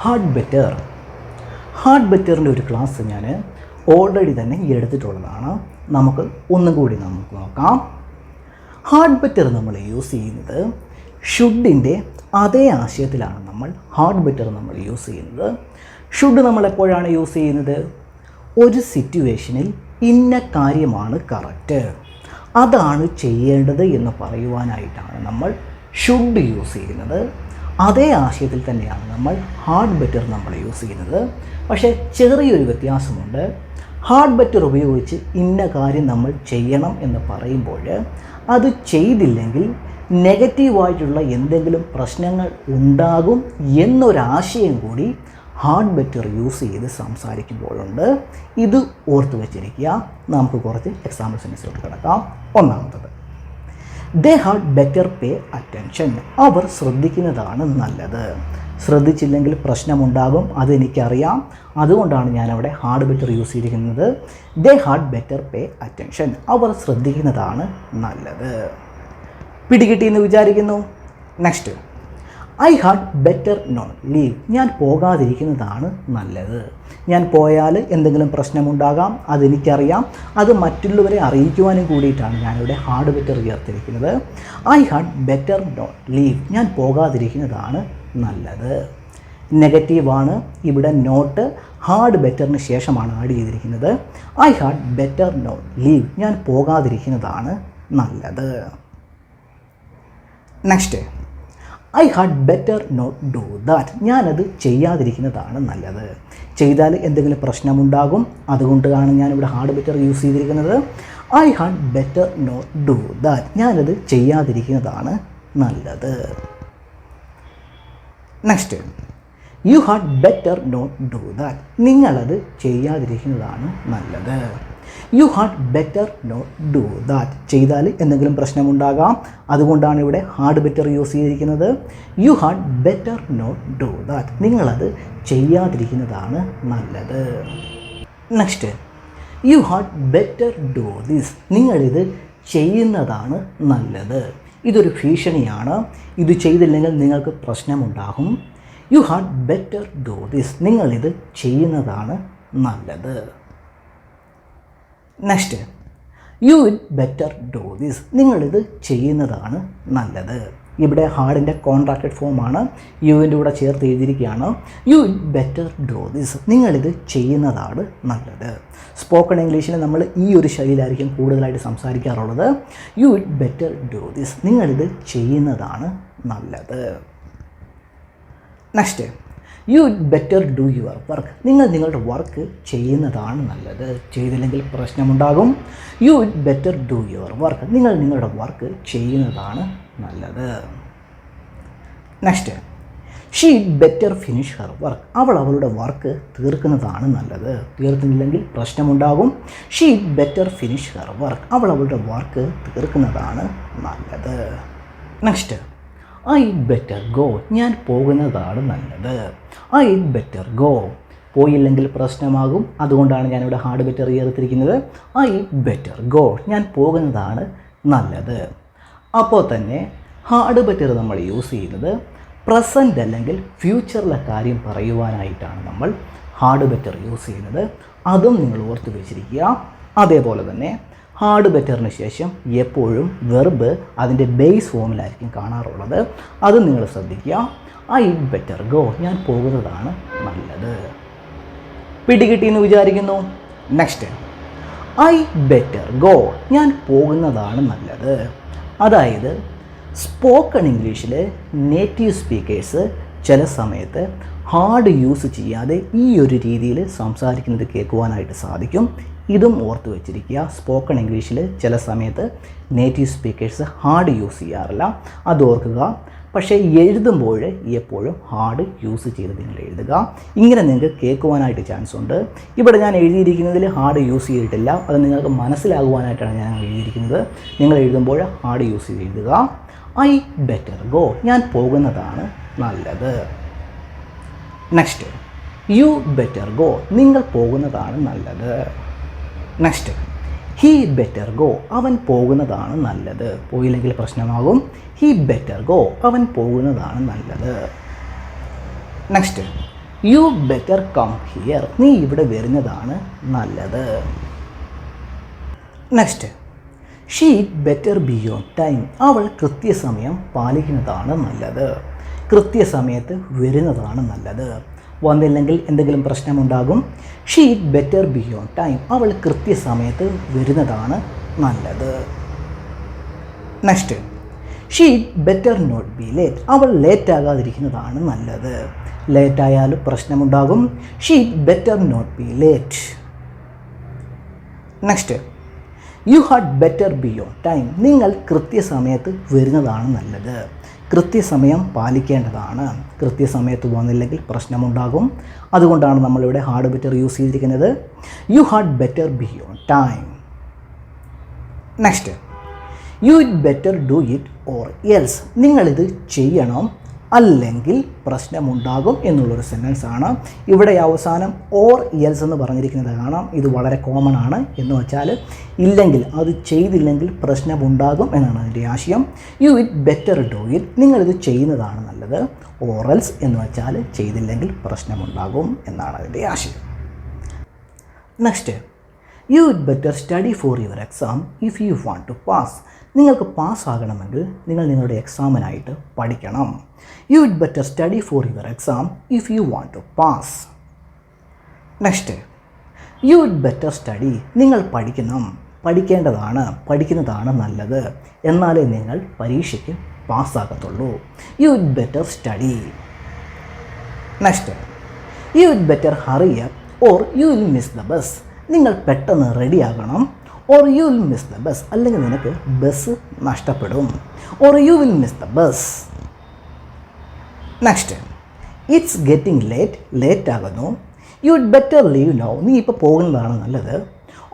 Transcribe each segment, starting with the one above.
Hard better. Hard ബെറ്ററിൻ്റെ ഒരു class ഞാൻ already തന്നെ എടുത്തിട്ടുള്ളതാണ്. നമുക്ക് ഒന്നും കൂടി നമുക്ക് നോക്കാം. ഹാർഡ് ബെറ്റർ നമ്മൾ യൂസ് ചെയ്യുന്നത് ഷുഡിൻ്റെ അതേ ആശയത്തിലാണ് നമ്മൾ ഹാർഡ് ബെറ്റർ നമ്മൾ യൂസ് ചെയ്യുന്നത്. ഷുഡ് നമ്മൾ എപ്പോഴാണ് യൂസ് ചെയ്യുന്നത്? ഒരു സിറ്റുവേഷനിൽ ഇന്ന കാര്യമാണ് കറക്റ്റ്, അതാണ് ചെയ്യേണ്ടത് എന്ന് പറയുവാനായിട്ടാണ് നമ്മൾ ഷുഡ് യൂസ് ചെയ്യുന്നത്. അതേ ആശയത്തിൽ തന്നെയാണ് നമ്മൾ ഹാർഡ് ബെറ്റർ നമ്മൾ യൂസ് ചെയ്യുന്നത്. പക്ഷേ ചെറിയൊരു വ്യത്യാസമുണ്ട്. ഹാർഡ് ബെറ്റർ ഉപയോഗിച്ച് ഇന്ന കാര്യം നമ്മൾ ചെയ്യണം എന്ന് പറയുമ്പോൾ അത് ചെയ്തില്ലെങ്കിൽ നെഗറ്റീവായിട്ടുള്ള എന്തെങ്കിലും പ്രശ്നങ്ങൾ ഉണ്ടാകും എന്നൊരാശയം കൂടി ഹാർഡ് ബെറ്റർ യൂസ് ചെയ്ത് സംസാരിക്കുമ്പോഴുണ്ട്. ഇത് ഓർത്ത് വെച്ചിരിക്കുക. നമുക്ക് കുറച്ച് എക്സാമ്പിൾ സെൻറ്റൻസിലോട്ട് കിടക്കാം. ഒന്നാമത്തത്, they had better pay attention. അവർ ശ്രദ്ധിക്കുന്നതാണ് നല്ലത്. ശ്രദ്ധിച്ചില്ലെങ്കിൽ പ്രശ്നമുണ്ടാകും, അതെനിക്കറിയാം. അതുകൊണ്ടാണ് ഞാനവിടെ ഹാർഡ് ബെറ്റർ യൂസ് ചെയ്തിരിക്കുന്നത്. They had better pay attention. അവർ ശ്രദ്ധിക്കുന്നതാണ് നല്ലത്. പിടികിട്ടിയെന്ന് വിചാരിക്കുന്നു. Next, I had better not leave. ഞാൻ പോകാതിരിക്കുന്നതാണ് നല്ലത്. ഞാൻ പോയാൽ എന്തെങ്കിലും പ്രശ്നമുണ്ടാകാം, അതെനിക്കറിയാം. അത് മറ്റുള്ളവരെ അറിയിക്കുവാനും കൂടിയിട്ടാണ് ഞാനിവിടെ ഹാർഡ് ബെറ്റർ ചേർത്തിരിക്കുന്നത്. I had better not leave. ഞാൻ പോകാതിരിക്കുന്നതാണ് നല്ലത്. നെഗറ്റീവാണ് ഇവിടെ നോട്ട് ഹാർഡ് ബെറ്ററിന് ശേഷമാണ് ആഡ് ചെയ്തിരിക്കുന്നത്. I had better not leave. ഞാൻ പോകാതിരിക്കുന്നതാണ് നല്ലത്. Next, I had better not do that. ഞാനത് ചെയ്യാതിരിക്കുന്നതാണ് നല്ലത്. ചെയ്താൽ എന്തെങ്കിലും പ്രശ്നമുണ്ടാകും, അതുകൊണ്ടാണ് ഞാനിവിടെ ഹാർഡ് ബെറ്റർ യൂസ് ചെയ്തിരിക്കുന്നത്. I had better not do that. ഞാനത് ചെയ്യാതിരിക്കുന്നതാണ് നല്ലത്. Next, you had better not do that. നിങ്ങളത് ചെയ്യാതിരിക്കുന്നതാണ് നല്ലത്. You had better not do that. ചെയ്താൽ എന്തെങ്കിലും പ്രശ്നമുണ്ടാകാം, അതുകൊണ്ടാണ് ഇവിടെ ഹാർഡ് ബെറ്റർ യൂസ് ചെയ്തിരിക്കുന്നത്. You had better not do that. നിങ്ങളത് ചെയ്യാതിരിക്കുന്നതാണ് നല്ലത്. Next, you had better do this. നിങ്ങളിത് ചെയ്യുന്നതാണ് നല്ലത്. ഇതൊരു ഭീഷണിയാണ്. ഇത് ചെയ്തില്ലെങ്കിൽ നിങ്ങൾക്ക് പ്രശ്നമുണ്ടാകും. You had better do this. നിങ്ങളിത് ചെയ്യുന്നതാണ് നല്ലത്. Next, you will better do this. നിങ്ങളിത് ചെയ്യുന്നതാണ് നല്ലത്. ഇവിടെ ഹാർഡിൻ്റെ കോൺട്രാക്റ്റഡ് ഫോമാണ്, യുവിൻ്റെ കൂടെ ചേർത്ത് എഴുതിയിരിക്കുകയാണ്. You will better do this. നിങ്ങളിത് ചെയ്യുന്നതാണ് നല്ലത്. സ്പോക്കൺ ഇംഗ്ലീഷിൽ നമ്മൾ ഈ ഒരു ശൈലിയിലായിരിക്കും കൂടുതലായിട്ട് സംസാരിക്കാറുള്ളത്. You will better do this. നിങ്ങളിത് ചെയ്യുന്നതാണ് നല്ലത്. Next, you better do your work. നിങ്ങൾ നിങ്ങളുടെ വർക്ക് ചെയ്യുന്നതാണ് നല്ലത്. ചെയ്തില്ലെങ്കിൽ പ്രശ്നമുണ്ടാകും. You better do your work. നിങ്ങൾ നിങ്ങളുടെ വർക്ക് ചെയ്യുന്നതാണ് നല്ലത്. Next, she better finish her work. അവൾ അവളുടെ വർക്ക് തീർക്കുന്നതാണ് നല്ലത്. തീർക്കുന്നില്ലെങ്കിൽ പ്രശ്നമുണ്ടാകും. She better finish her work. അവൾ അവളുടെ വർക്ക് തീർക്കുന്നതാണ് നല്ലത്. Next, I better go. ഞാൻ പോകുന്നതാണ് നല്ലത്. I better go. പോയില്ലെങ്കിൽ പ്രശ്നമാകും, അതുകൊണ്ടാണ് ഞാനിവിടെ ഹാർഡ് ബെറ്റർ ചേർത്തിരിക്കുന്നത്. I better go. ഞാൻ പോകുന്നതാണ് നല്ലത്. അപ്പോൾ തന്നെ ഹാർഡ് ബെറ്റർ നമ്മൾ യൂസ് ചെയ്യുന്നത് പ്രസൻറ്റ് അല്ലെങ്കിൽ ഫ്യൂച്ചറിലെ കാര്യം പറയുവാനായിട്ടാണ് നമ്മൾ ഹാർഡ് ബെറ്റർ യൂസ് ചെയ്യുന്നത്. അതും നിങ്ങൾ ഓർത്ത് വെച്ചിരിക്കുക. അതേപോലെ തന്നെ ഹാർഡ് ബെറ്ററിന് ശേഷം എപ്പോഴും വെർബ് അതിൻ്റെ ബേസ് ഫോമിലായിരിക്കും കാണാറുള്ളത്. അതും നിങ്ങൾ ശ്രദ്ധിക്കുക. I better go. ഞാൻ പോകുന്നതാണ് നല്ലത്. പിടികിട്ടിയെന്ന് വിചാരിക്കുന്നു. Next, I better go. ഞാൻ പോകുന്നതാണ് നല്ലത്. അതായത് സ്പോക്കൺ ഇംഗ്ലീഷിൽ നേറ്റീവ് സ്പീക്കേഴ്സ് ചില സമയത്ത് ഹാർഡ് യൂസ് ചെയ്യാതെ ഈ ഒരു രീതിയിൽ സംസാരിക്കുന്നത് കേൾക്കുവാനായിട്ട് സാധിക്കും. ഇതും ഓർത്ത് വെച്ചിരിക്കുക. സ്പോക്കൺ ഇംഗ്ലീഷിൽ ചില സമയത്ത് നേറ്റീവ് സ്പീക്കേഴ്സ് ഹാർഡ് യൂസ് ചെയ്യാറില്ല, അത് ഓർക്കുക. പക്ഷേ എഴുതുമ്പോൾ എപ്പോഴും ഹാർഡ് യൂസ് ചെയ്ത് നിങ്ങൾ എഴുതുക. ഇങ്ങനെ നിങ്ങൾക്ക് കേൾക്കുവാനായിട്ട് ചാൻസ് ഉണ്ട്. ഇവിടെ ഞാൻ എഴുതിയിരിക്കുന്നതിൽ ഹാർഡ് യൂസ് ചെയ്തിട്ടില്ല, അത് നിങ്ങൾക്ക് മനസ്സിലാകുവാനായിട്ടാണ് ഞാൻ എഴുതിയിരിക്കുന്നത്. നിങ്ങൾ എഴുതുമ്പോൾ ഹാർഡ് യൂസ് ചെയ്ത് എഴുതുക. I better go. ഞാൻ പോകുന്നതാണ് നല്ലത്. Next, you better go. നിങ്ങൾ പോകുന്നതാണ് നല്ലത്. Next, he better go. അവൻ പോകുന്നതാണ് നല്ലത്. പോയില്ലെങ്കിൽ പ്രശ്നമാകും. He better go. അവൻ പോകുന്നതാണ് നല്ലത്. Next, you better come here. നീ ഇവിടെ വരുന്നതാണ് നല്ലത്. Next, she better be on time. അവൾ കൃത്യസമയം പാലിക്കുന്നതാണ് നല്ലത്. കൃത്യസമയത്ത് വരുന്നതാണ് നല്ലത്. വന്നില്ലെങ്കിൽ എന്തെങ്കിലും പ്രശ്നമുണ്ടാകും. She better be on time. അവൾ കൃത്യസമയത്ത് വരുന്നതാണ് നല്ലത്. Next, she better not be late. അവൾ ലേറ്റ് ആകാതിരിക്കുന്നതാണ് നല്ലത്. ലേറ്റായാലും പ്രശ്നമുണ്ടാകും. She better not be late. Next, you had better be on time. നിങ്ങൾ കൃത്യസമയത്ത് വരുന്നതാണ് നല്ലത്. കൃത്യസമയം പാലിക്കേണ്ടതാണ്. കൃത്യസമയത്ത് വന്നില്ലെങ്കിൽ പ്രശ്നമുണ്ടാകും. അതുകൊണ്ടാണ് നമ്മളിവിടെ ഹാഡ് ബെറ്റർ യൂസ് ചെയ്തിരിക്കുന്നത്. You had better be on time. Next, you it better do it or else. നിങ്ങളിത് ചെയ്യണം അല്ലെങ്കിൽ പ്രശ്നമുണ്ടാകും എന്നുള്ളൊരു സെൻറ്റൻസ് ആണ്. ഇവിടെ അവസാനം ഓർ എൽസ് എന്ന് പറഞ്ഞിരിക്കുന്നത് കാണാം. ഇത് വളരെ കോമൺ ആണ്. എന്ന് വെച്ചാൽ ഇല്ലെങ്കിൽ, അത് ചെയ്തില്ലെങ്കിൽ പ്രശ്നമുണ്ടാകും എന്നാണ് അതിൻ്റെ ആശയം. You it better do it. നിങ്ങളിത് ചെയ്യുന്നതാണ് നല്ലത്. ഓറൽസ് എന്ന് വെച്ചാൽ ചെയ്തില്ലെങ്കിൽ പ്രശ്നമുണ്ടാകും എന്നാണ് അതിൻ്റെ ആശയം. Next, you it better study for your exam if you want to pass. നിങ്ങൾക്ക് പാസ്സാകണമെങ്കിൽ നിങ്ങൾ നിങ്ങളുടെ എക്സാമിനായിട്ട് പഠിക്കണം. You it better study for your exam if you want to pass. Next, you it better study. നിങ്ങൾ പഠിക്കുന്നതാണ് നല്ലത്. എന്നാലേ നിങ്ങൾ പരീക്ഷയ്ക്ക് പാസ്സാകത്തുള്ളൂ. You it better study. Next, you it better hurry up or you will miss the bus. നിങ്ങൾ പെട്ടെന്ന് റെഡിയാകണം. Or you will miss the bus. അല്ലെങ്കിൽ നിനക്ക് ബസ് നഷ്ടപ്പെടും. Or you will miss the bus. Next, it's getting late ആകുന്നു. You it better leave now. നീ ഇപ്പോൾ പോകുന്നതാണ് നല്ലത്.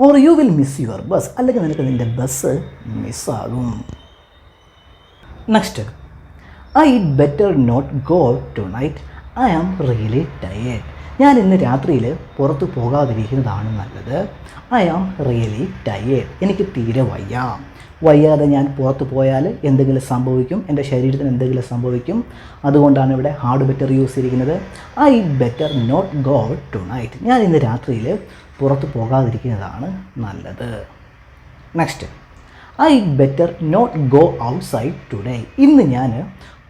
Or you will miss your bus. അല്ലെങ്കിൽ നിനക്ക് നിൻ്റെ ബസ് മിസ്സാകും. Next, I better not go tonight. I am really tired. ഞാൻ ഇന്ന് രാത്രിയിൽ പുറത്ത് പോകാതിരിക്കുന്നതാണ് നല്ലത്. I am really tired. എനിക്ക് തീരെ വയ്യാതെ ഞാൻ പുറത്ത് പോയാൽ എന്തെങ്കിലും സംഭവിക്കും, എൻ്റെ ശരീരത്തിന് എന്തെങ്കിലും സംഭവിക്കും. അതുകൊണ്ടാണ് ഇവിടെ ഹാഡ് ബെറ്റർ യൂസ് ചെയ്തിരിക്കുന്നത്. I better not go tonight. ഞാൻ ഇന്ന് രാത്രിയിൽ പുറത്ത് പോകാതിരിക്കുന്നതാണ് നല്ലത്. Next, I better not go outside today. ഇന്ന് ഞാൻ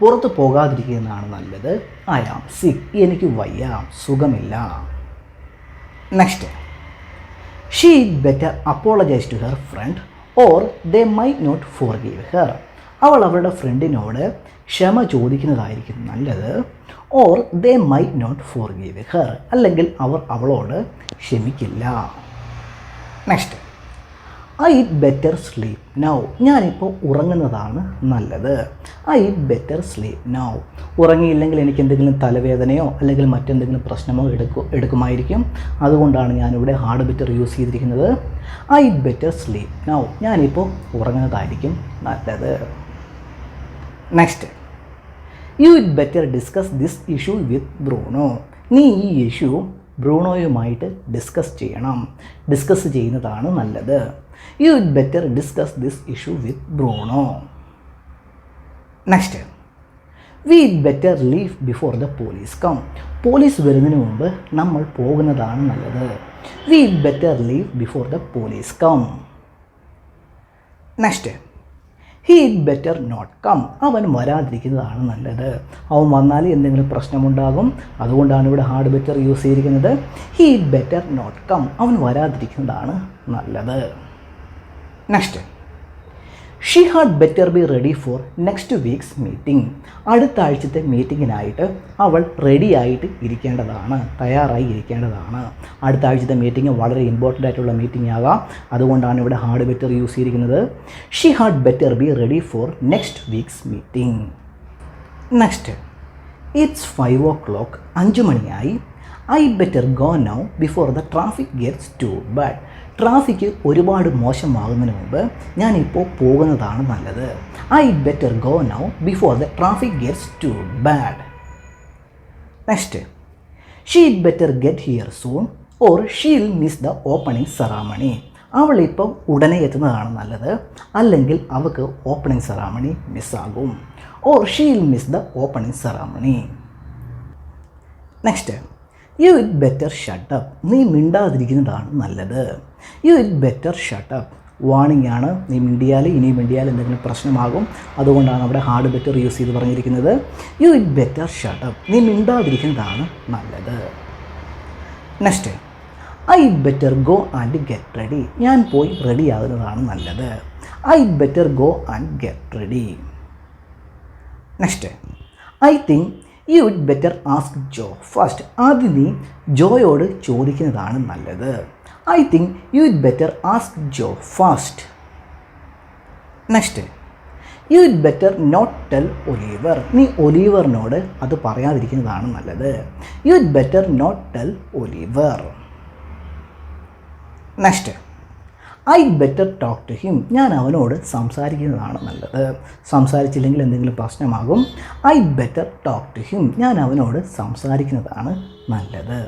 പുറത്ത് പോകാതിരിക്കുന്നതാണ് നല്ലത്. ഐ ആം സിക്ക്. എനിക്ക് വയ്യ, സുഖമില്ല. Next, she better apologise to her friend or they might not forgive her. അവൾ അവളുടെ ഫ്രണ്ടിനോട് ക്ഷമ ചോദിക്കുന്നതായിരിക്കും നല്ലത്. Or they might not forgive her. അല്ലെങ്കിൽ അവർ അവളോട് ക്ഷമിക്കില്ല. Next, I better sleep now. ഞാനിപ്പോൾ ഉറങ്ങുന്നതാണ് നല്ലത്. I better sleep now. ഉറങ്ങിയില്ലെങ്കിൽ എനിക്ക് എന്തെങ്കിലും തലവേദനയോ അല്ലെങ്കിൽ മറ്റെന്തെങ്കിലും പ്രശ്നമോ എടുക്കുമായിരിക്കും. അതുകൊണ്ടാണ് ഞാനിവിടെ ഹാഡ് ബെറ്റർ യൂസ് ചെയ്തിരിക്കുന്നത്. I better sleep now. ഞാനിപ്പോൾ ഉറങ്ങുന്നതായിരിക്കും നല്ലത്. Next, you it better discuss this issue with Bruno. നീ ഈ ഇഷ്യൂ ബ്രൂണോയുമായിട്ട് ഡിസ്കസ് ചെയ്യുന്നതാണ് നല്ലത്. You it better discuss this issue with Bruno. Next, we'd better leave before the police come. Police വരുന്നതിന് മുമ്പ് നമ്മൾ പോകുന്നതാണ് നല്ലത്. We'd better leave before the police come. Next, he'd better not come. അവൻ വരാതിരിക്കുന്നതാണ് നല്ലത്. അവൻ വന്നാൽ എന്തെങ്കിലും പ്രശ്നമുണ്ടാകും. അതുകൊണ്ടാണ് ഇവിടെ ഹാഡ് ബെറ്റർ യൂസ് ചെയ്തിരിക്കുന്നത്. He'd better not come. അവൻ വരാതിരിക്കുന്നതാണ് നല്ലത്. Next, she had better be ready for next week's meeting. അടുത്ത ആഴ്ചത്തെ മീറ്റിങ്ങിനായിട്ട് അവൾ റെഡിയായിട്ട് തയ്യാറായി ഇരിക്കേണ്ടതാണ്. അടുത്ത ആഴ്ചത്തെ മീറ്റിംഗ് വളരെ ഇമ്പോർട്ടൻ്റ് ആയിട്ടുള്ള മീറ്റിംഗ് ആകാം. അതുകൊണ്ടാണ് ഇവിടെ ഹാഡ് ബെറ്റർ യൂസ് ചെയ്തിരിക്കുന്നത്. She had better be ready for next week's meeting. Next, it's 5 o'clock. 5 മണിയായി. I better go now before the traffic gets too bad. Traffic ഒരുപാട് മോശമാകുന്നതിന് മുമ്പ് ഞാനിപ്പോൾ പോകുന്നതാണ് നല്ലത്. I better go now before the traffic gets too bad. Next, she better get here soon or she'll miss the opening ceremony. അവളിപ്പോൾ ഉടനെ എത്തുന്നതാണ് നല്ലത്. അല്ലെങ്കിൽ അവൾക്ക് opening സെറാമണി മിസ്സാകും. Or she'll miss the opening ceremony. Next, you it better shut up, നീ മിണ്ടാതിരിക്കുന്നതാണ് നല്ലത്. You it better shut up, warning ആണ്. നീ മിണ്ടിയാൽ, ഇനി മിണ്ടിയാൽ എന്തെങ്കിലും പ്രശ്നമാകും. അതുകൊണ്ടാണ് അവിടെ ഹാർഡ് ബെറ്റർ യൂസ് ചെയ്ത് പറഞ്ഞിരിക്കുന്നത്. യു ഇറ്റ് ബെറ്റർ ഷട്ടപ്പ്, നീ മിണ്ടാതിരിക്കുന്നതാണ് നല്ലത്. Next, I better go and get ready, ഞാൻ പോയി റെഡി ആകുന്നതാണ് നല്ലത്. I better go and get ready. Next, I think you it better ask Joe first, ആദ്യം നീ ജോയോട് ചോദിക്കുന്നതാണ് നല്ലത്. I think you it better ask Joe first. Next, you it better not tell Oliver, നീ ഒലീവറിനോട് അത് പറയാതിരിക്കുന്നതാണ് നല്ലത്. You it better not tell Oliver. Next, I better talk to him, ഞാൻ അവനോട് സംസാരിക്കുന്നതാണ് നല്ലത്. സംസാരിച്ചില്ലെങ്കിൽ എന്തെങ്കിലും പ്രശ്നമാകും. I better talk to him, ഞാൻ അവനോട് സംസാരിക്കുന്നതാണ് നല്ലത്.